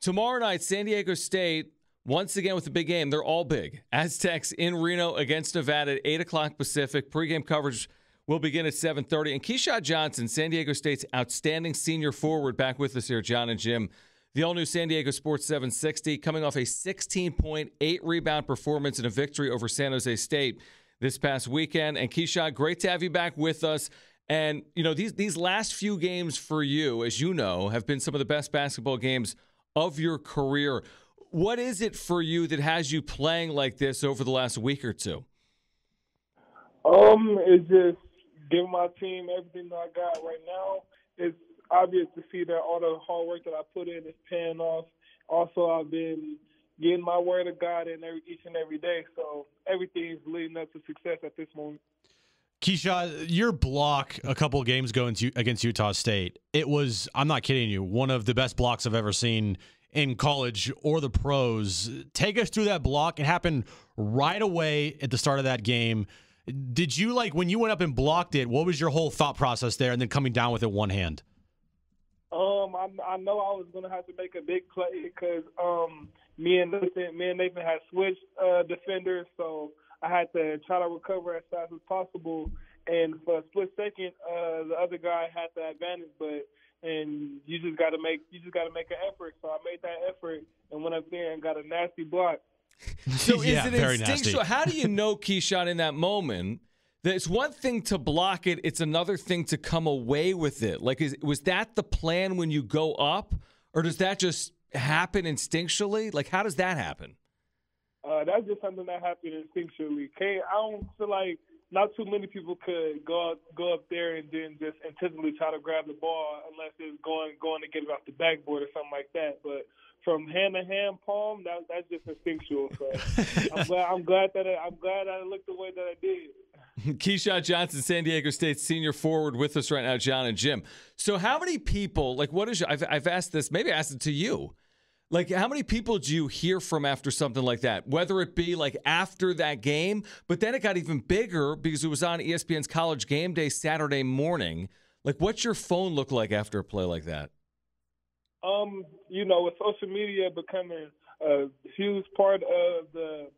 Tomorrow night, San Diego State, once again with the big game. They're all big. Aztecs in Reno against Nevada at 8 o'clock Pacific. Pregame coverage will begin at 7:30. And Keshad Johnson, San Diego State's outstanding senior forward, back with us here, John and Jim. The all-new San Diego Sports 760, coming off a 16-point, 8-rebound performance in a victory over San Jose State this past weekend. And Keshad, great to have you back with us. And, you know, these last few games for you, as you know, have been some of the best basketball games of your career. What is it for you that has you playing like this over the last week or two? It's just giving my team everything that I got right now. It's obvious to see that all the hard work that I put in is paying off. Also, I've been getting my word of God in each and every day, so everything's leading up to success at this moment. Keshad, your block a couple of games ago against Utah State, it was, I'm not kidding you, one of the best blocks I've ever seen in college or the pros. Take us through that block. It happened right away at the start of that game. Did you, when you went up and blocked it, what was your whole thought process there and then coming down with it one hand? I know I was going to have to make a big play because me and Nathan had switched defenders, so I had to try to recover as fast as possible. And for a split second, the other guy had the advantage, and you just got to make an effort. So I made that effort and went up there and got a nasty block. So yeah, is it very instinctual? nasty. How do you know, Keshad, in that moment, that it's one thing to block it, it's another thing to come away with it? Was that the plan when you go up, or does that just happen instinctually? How does that happen? That's just something that happened instinctually. I don't feel like not too many people could go up there and then just intentionally try to grab the ball unless it's going to get it off the backboard or something like that. But from hand to hand palm, that's just instinctual. So I'm glad that I looked the way that I did. Keshad Johnson, San Diego State senior forward, with us right now, John and Jim. So how many people, I've asked this, maybe I asked it to you. How many people do you hear from after something like that? Whether it be after that game, but then it got even bigger because it was on ESPN's College Game Day Saturday morning. What's your phone look like after a play like that? With social media becoming a huge part of the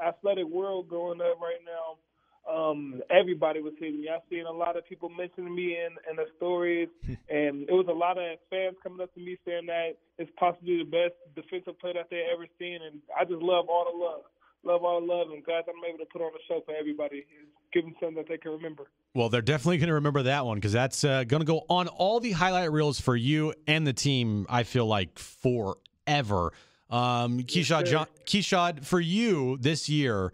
athletic world growing up right now, everybody was hitting me. I've seen a lot of people mentioning me in the stories, and it was a lot of fans coming up to me saying that it's possibly the best defensive play that they ever seen, and I just love all the love. Love all the love, and glad that I'm able to put on a show for everybody. Give them something that they can remember. Well, they're definitely going to remember that one because that's going to go on all the highlight reels for you and the team, I feel like, forever. Keshad, for you this year,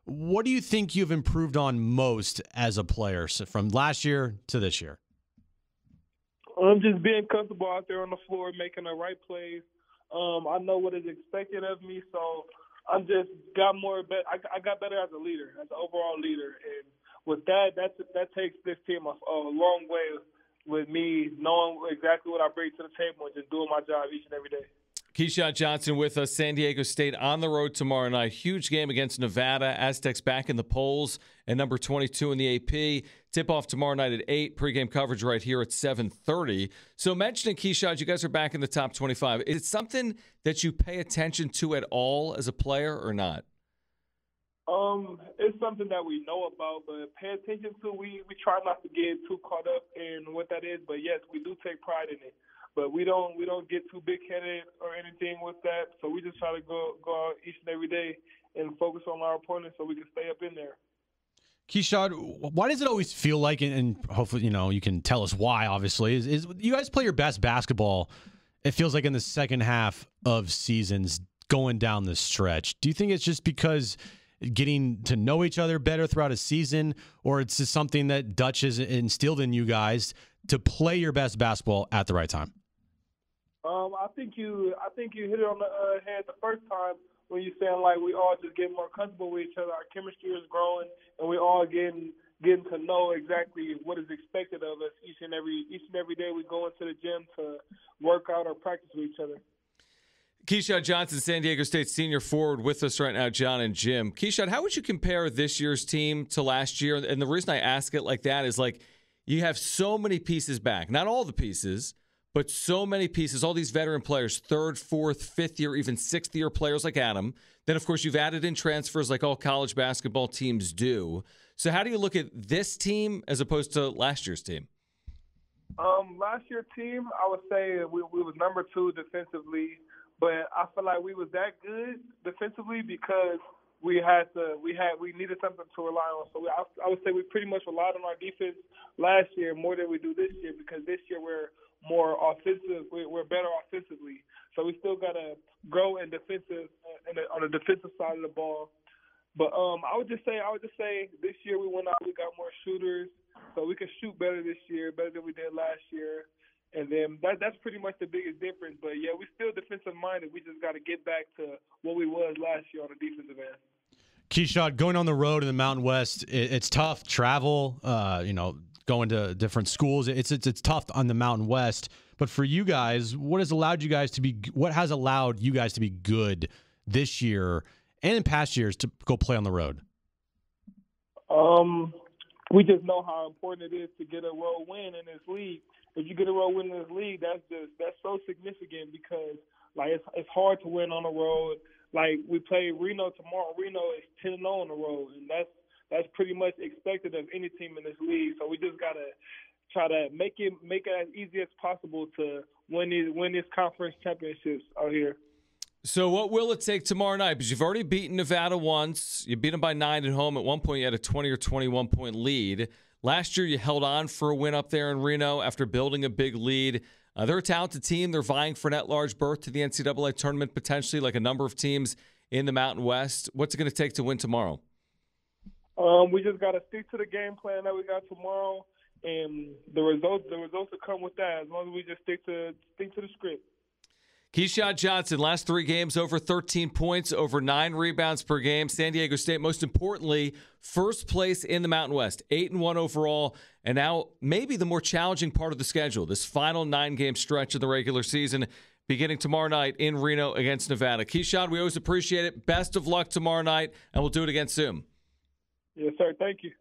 what do you think you've improved on most as a player from last year to this year? I'm just being comfortable out there on the floor, making the right plays. I know what is expected of me, so I'm just got more. I got better as a leader, as an overall leader, and with that takes this team a long way. With me knowing exactly what I bring to the table and just doing my job each and every day. Keshad Johnson with us. San Diego State on the road tomorrow night. Huge game against Nevada. Aztecs back in the polls at number 22 in the AP. Tip-off tomorrow night at 8. Pre-game coverage right here at 7:30. So mentioning Keshad, you guys are back in the top 25. Is it something that you pay attention to at all as a player or not? It's something that we know about, but pay attention to. We try not to get too caught up in what that is, but yes, we do take pride in it. But we don't get too big-headed or anything with that. So we just try to go out each and every day and focus on our opponents so we can stay up in there. Keshad, why does it always feel like, and hopefully you can tell us why, obviously, is you guys play your best basketball, it feels like in the second half of seasons going down the stretch. Do you think it's just because getting to know each other better throughout a season, or it's just something that Dutch has instilled in you guys to play your best basketball at the right time? I think you hit it on the head the first time when you're saying we all just get more comfortable with each other. Our chemistry is growing, and we all getting to know exactly what is expected of us each and every day we go into the gym to work out or practice with each other. Keshad Johnson, San Diego State senior forward, with us right now, John and Jim. Keshad, how would you compare this year's team to last year? And the reason I ask it like that is you have so many pieces back. Not all the pieces, but so many pieces, all these veteran players, third, fourth, fifth year, even sixth year players like Adam. Then, of course, you've added in transfers like all college basketball teams do. So how do you look at this team as opposed to last year's team? Last year's team, I would say we was number 2 defensively, but I feel like we was that good defensively because we needed something to rely on. So I would say we pretty much relied on our defense last year more than we do this year because this year we're more offensive. We're better offensively. So we still gotta grow in defensive on the defensive side of the ball. But I would just say this year we went out. We got more shooters, so we can shoot better this year, better than we did last year. And then that's pretty much the biggest difference. But yeah, we still defensive minded. We just got to get back to what we was last year on the defensive end. Keshad, going on the road in the Mountain West, it's tough. Travel, going to different schools, it's tough on the Mountain West. But for you guys, what has allowed you guys to be good this year and in past years to go play on the road? We just know how important it is to get a road win in this league. If you get a road win in this league, that's so significant because it's hard to win on the road. Like we play Reno tomorrow. Reno is 10-0 on the road, and that's pretty much expected of any team in this league. So we just gotta try to make it as easy as possible to win these conference championships out here. So what will it take tomorrow night? Because you've already beaten Nevada once. You beat them by 9 at home. At one point, you had a 20 or 21-point lead. Last year, you held on for a win up there in Reno after building a big lead. They're a talented team. They're vying for an at-large berth to the NCAA tournament, potentially, like a number of teams in the Mountain West. What's it going to take to win tomorrow? We just got to stick to the game plan that we got tomorrow, and the results will come with that as long as we just stick to the script. Keshad Johnson, last 3 games, over 13 points, over 9 rebounds per game. San Diego State, most importantly, first place in the Mountain West, 8-1 overall, and now maybe the more challenging part of the schedule, this final 9-game stretch of the regular season, beginning tomorrow night in Reno against Nevada. Keshad, we always appreciate it. Best of luck tomorrow night, and we'll do it again soon. Yes, sir. Thank you.